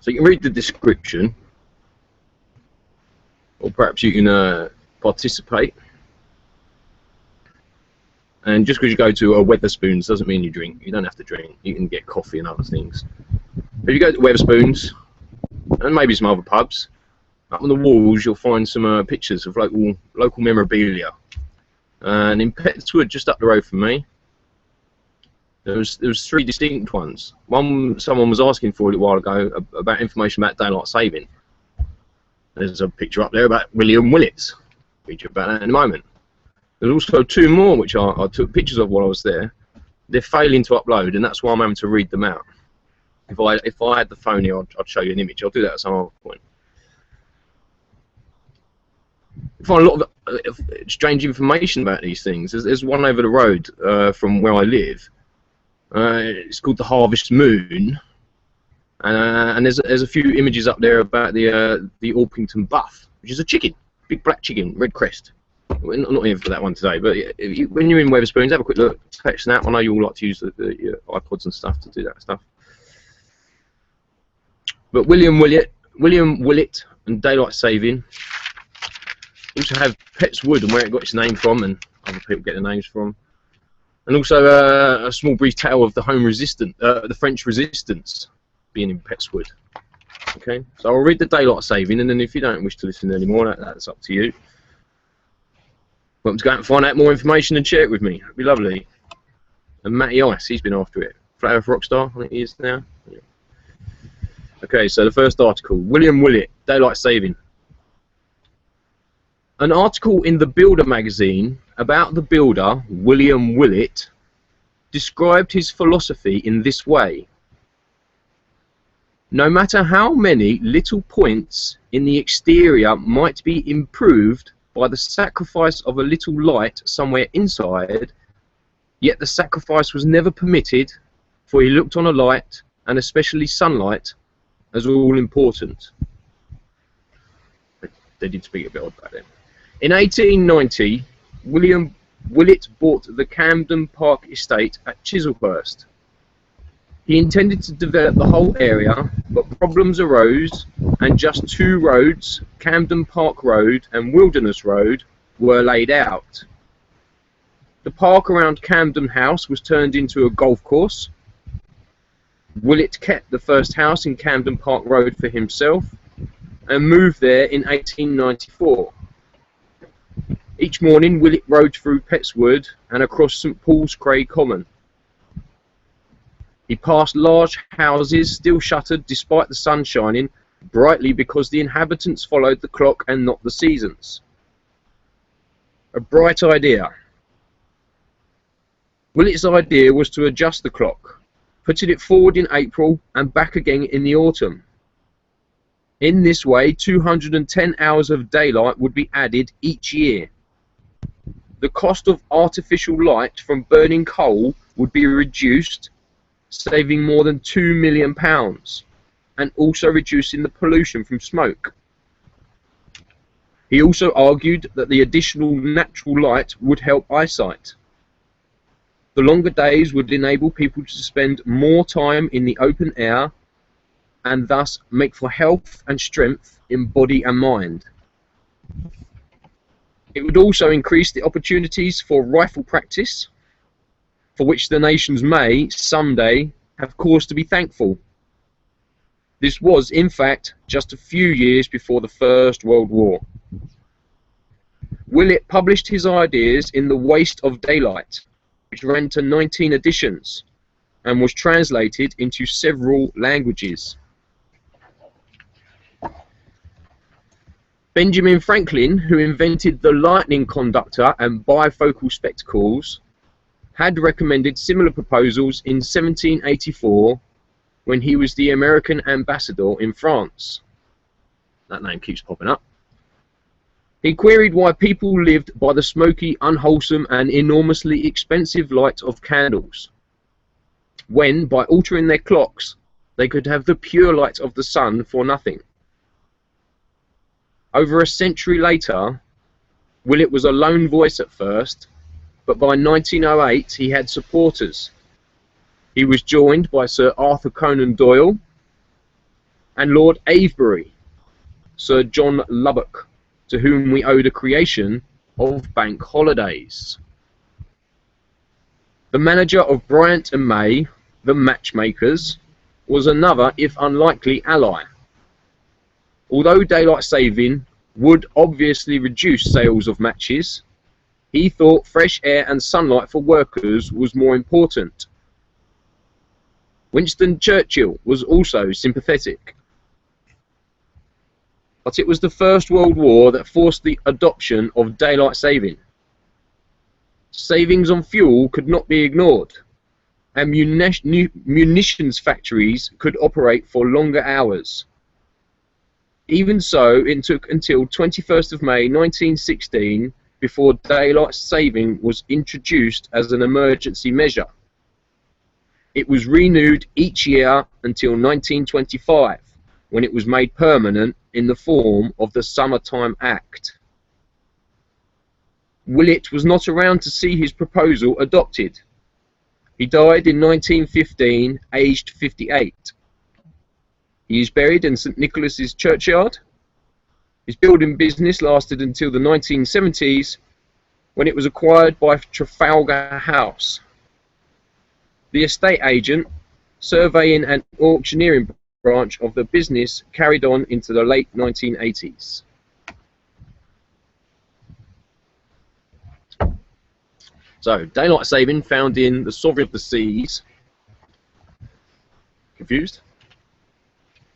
So you can read the description, or perhaps you can participate. And just because you go to a Wetherspoons doesn't mean you drink. You don't have to drink. You can get coffee and other things. If you go to Wetherspoons, and maybe some other pubs, up on the walls you'll find some pictures of local memorabilia. And in Pettswood, just up the road from me, there was 3 distinct ones. One, someone was asking for it a while ago about information about daylight saving. There's a picture up there about William Willet's. Read you about that in a moment. There's also 2 more which I took pictures of while I was there. They're failing to upload, and that's why I'm having to read them out. If I had the phone here, I'd show you an image. I'll do that at some other point. You find a lot of strange information about these things. There's one over the road from where I live. It's called the Harvest Moon, and there's a few images up there about the Orpington Buff, which is a chicken, big black chicken, red crest. We're not here for that one today, but when you're in Wetherspoons, have a quick look, take a snap. I know you all like to use your iPods and stuff to do that stuff. But William Willett and daylight saving also have Pettswood and where it got its name from, and other people get the names from. And also a small brief tale of the the French resistance being in Pettswood. Okay, so I'll read the daylight saving, and then if you don't wish to listen anymore, that's up to you. Welcome to go out and find out more information and share it with me. It'd be lovely. And Matty Ice, he's been after it. Flat Earth Rockstar, I think he is now. Yeah. Okay, so the first article, William Willett, daylight saving. An article in The Builder magazine about the builder, William Willett, described his philosophy in this way. No matter how many little points in the exterior might be improved by the sacrifice of a little light somewhere inside, yet the sacrifice was never permitted, for he looked on a light, and especially sunlight, as all important. They did speak a bit about it. In 1890, William Willett bought the Camden Park estate at Chislehurst. He intended to develop the whole area, but problems arose, and just 2 roads, Camden Park Road and Wilderness Road, were laid out. The park around Camden House was turned into a golf course. Willett kept the first house in Camden Park Road for himself and moved there in 1894. Each morning, Willett rode through Pettswood and across St Paul's Cray Common. He passed large houses still shuttered despite the sun shining brightly because the inhabitants followed the clock and not the seasons. A bright idea. Willett's idea was to adjust the clock, putting it forward in April and back again in the autumn. In this way, 210 hours of daylight would be added each year. The cost of artificial light from burning coal would be reduced, saving more than £2 million, and also reducing the pollution from smoke. He also argued that the additional natural light would help eyesight. The longer days would enable people to spend more time in the open air and thus make for health and strength in body and mind. It would also increase the opportunities for rifle practice, for which the nations may, someday, have cause to be thankful. This was, in fact, just a few years before the First World War. Willett published his ideas in The Waste of Daylight, which ran to 19 editions, and was translated into several languages. Benjamin Franklin, who invented the lightning conductor and bifocal spectacles, had recommended similar proposals in 1784 when he was the American ambassador in France. That name keeps popping up. He queried why people lived by the smoky, unwholesome and enormously expensive light of candles, when, by altering their clocks, they could have the pure light of the sun for nothing. Over a century later, Willett was a lone voice at first, but by 1908 he had supporters. He was joined by Sir Arthur Conan Doyle, and Lord Avebury, Sir John Lubbock, to whom we owe the creation of bank holidays. The manager of Bryant and May, the matchmakers, was another, if unlikely, ally. Although daylight saving would obviously reduce sales of matches, he thought fresh air and sunlight for workers was more important. Winston Churchill was also sympathetic. But it was the First World War that forced the adoption of daylight saving. Savings on fuel could not be ignored, and munitions factories could operate for longer hours. Even so, it took until 21st of May 1916 before daylight saving was introduced as an emergency measure. It was renewed each year until 1925, when it was made permanent in the form of the Summertime Act. Willett was not around to see his proposal adopted. He died in 1915, aged 58. He is buried in St Nicholas's churchyard. His building business lasted until the 1970s, when it was acquired by Trafalgar House. The estate agent, surveying and auctioneering branch of the business carried on into the late 1980s. So, daylight saving found in the Sovereign of the Seas. Confused?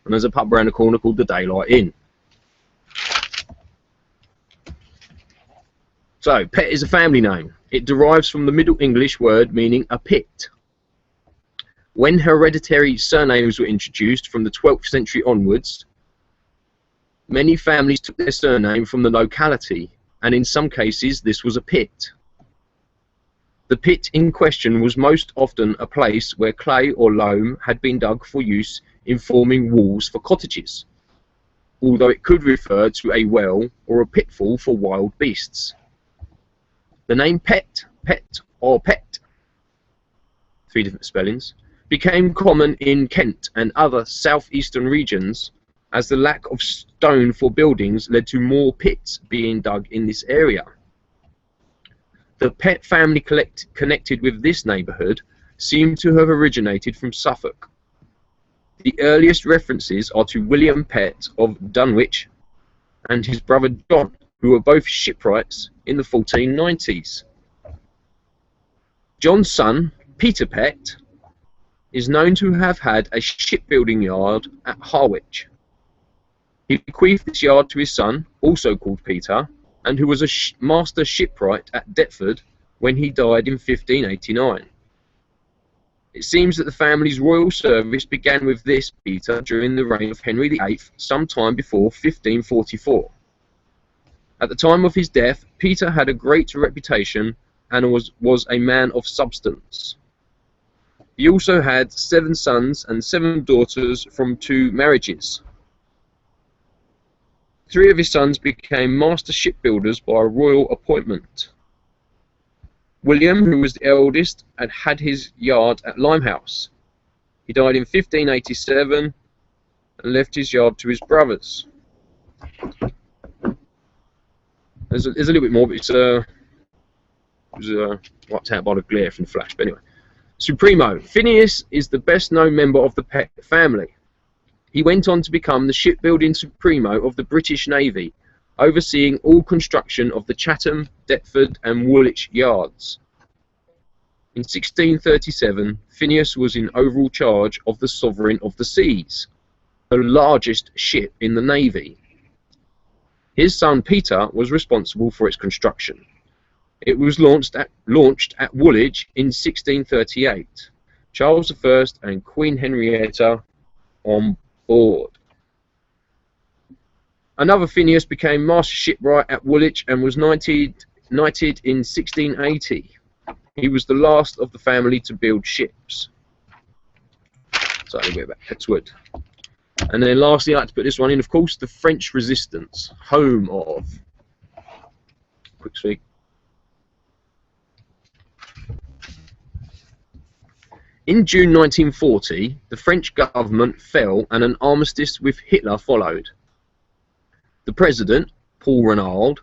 And there's a pub around the corner called the Daylight Inn. So, Pett is a family name. It derives from the Middle English word meaning a pit. When hereditary surnames were introduced from the 12th century onwards, many families took their surname from the locality, and in some cases this was a pit. The pit in question was most often a place where clay or loam had been dug for use in forming walls for cottages, although it could refer to a well or a pitfall for wild beasts. The name Pett, or Pett, 3 different spellings, became common in Kent and other southeastern regions as the lack of stone for buildings led to more pits being dug in this area. The Pett family connected with this neighbourhood seem to have originated from Suffolk. The earliest references are to William Pett of Dunwich and his brother John, who were both shipwrights in the 1490s. John's son, Peter Pett, is known to have had a shipbuilding yard at Harwich. He bequeathed this yard to his son, also called Peter, and who was a master shipwright at Deptford when he died in 1589. It seems that the family's royal service began with this Peter during the reign of Henry VIII, sometime before 1544. At the time of his death, Peter had a great reputation and was a man of substance. He also had 7 sons and 7 daughters from 2 marriages. 3 of his sons became master shipbuilders by a royal appointment. William, who was the eldest, had his yard at Limehouse. He died in 1587 and left his yard to his brothers. There's a little bit more, but it was wiped out by the glare from the flash. But anyway, Supremo. Phineas is the best known member of the Pett family. He went on to become the shipbuilding Supremo of the British Navy, overseeing all construction of the Chatham, Deptford and Woolwich yards. In 1637, Phineas was in overall charge of the Sovereign of the Seas, the largest ship in the Navy. His son Peter was responsible for its construction. It was launched at Woolwich in 1638. Charles I and Queen Henrietta on board. Another Phineas became master shipwright at Woolwich and was knighted in 1680. He was the last of the family to build ships. So a little bit about Pettswood. And then lastly, I like to put this one in, of course, the French Resistance, home of. Quick speak. In June 1940, the French government fell and an armistice with Hitler followed. The president, Paul Renard,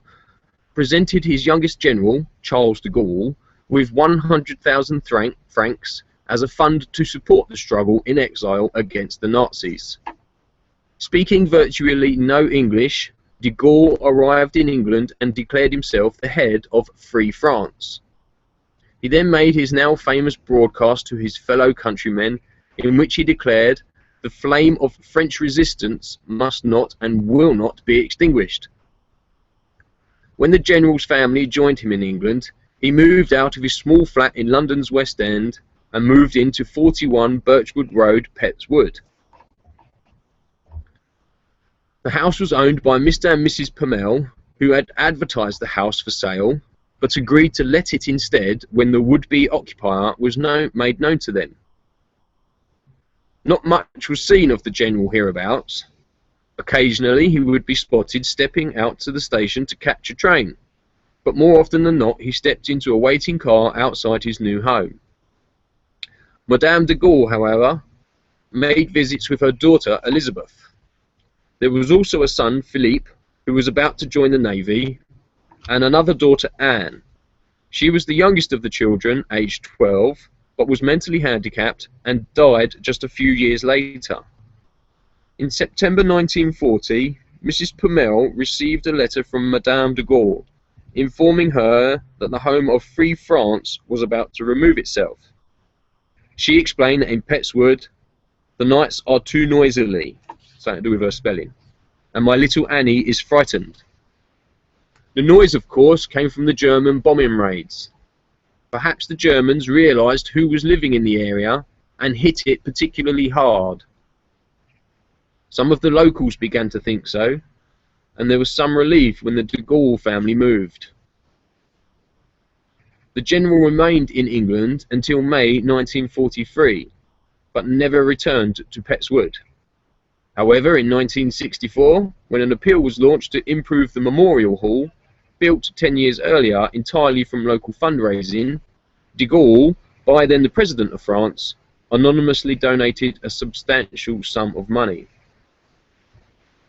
presented his youngest general, Charles de Gaulle, with 100,000 francs as a fund to support the struggle in exile against the Nazis. Speaking virtually no English, de Gaulle arrived in England and declared himself the head of Free France. He then made his now famous broadcast to his fellow countrymen, in which he declared, "The flame of French resistance must not and will not be extinguished." When the general's family joined him in England, he moved out of his small flat in London's West End and moved into 41 Birchwood Road, Petts Wood. The house was owned by Mr. and Mrs. Pamell, who had advertised the house for sale, but agreed to let it instead when the would-be occupier was made known to them. Not much was seen of the general hereabouts. Occasionally he would be spotted stepping out to the station to catch a train, but more often than not he stepped into a waiting car outside his new home. Madame de Gaulle, however, made visits with her daughter Elizabeth. There was also a son, Philippe, who was about to join the Navy, and another daughter, Anne. She was the youngest of the children, aged 12, but was mentally handicapped and died just a few years later. In September 1940, Mrs. Pamell received a letter from Madame de Gaulle, informing her that the home of Free France was about to remove itself. She explained that in Petts Wood, the nights are too noisily, something to do with her spelling, and my little Annie is frightened. The noise, of course, came from the German bombing raids. Perhaps the Germans realised who was living in the area and hit it particularly hard. Some of the locals began to think so, and there was some relief when the de Gaulle family moved. The general remained in England until May 1943, but never returned to Petts Wood. However, in 1964, when an appeal was launched to improve the Memorial Hall, built 10 years earlier entirely from local fundraising, de Gaulle, by then the President of France, anonymously donated a substantial sum of money.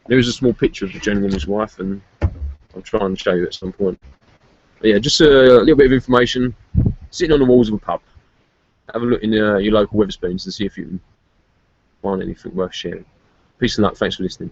There is a small picture of the general and his wife, and I'll try and show you at some point. But yeah, just a little bit of information, sitting on the walls of a pub. Have a look in your local Wetherspoons and see if you can find anything worth sharing. Peace and luck, thanks for listening.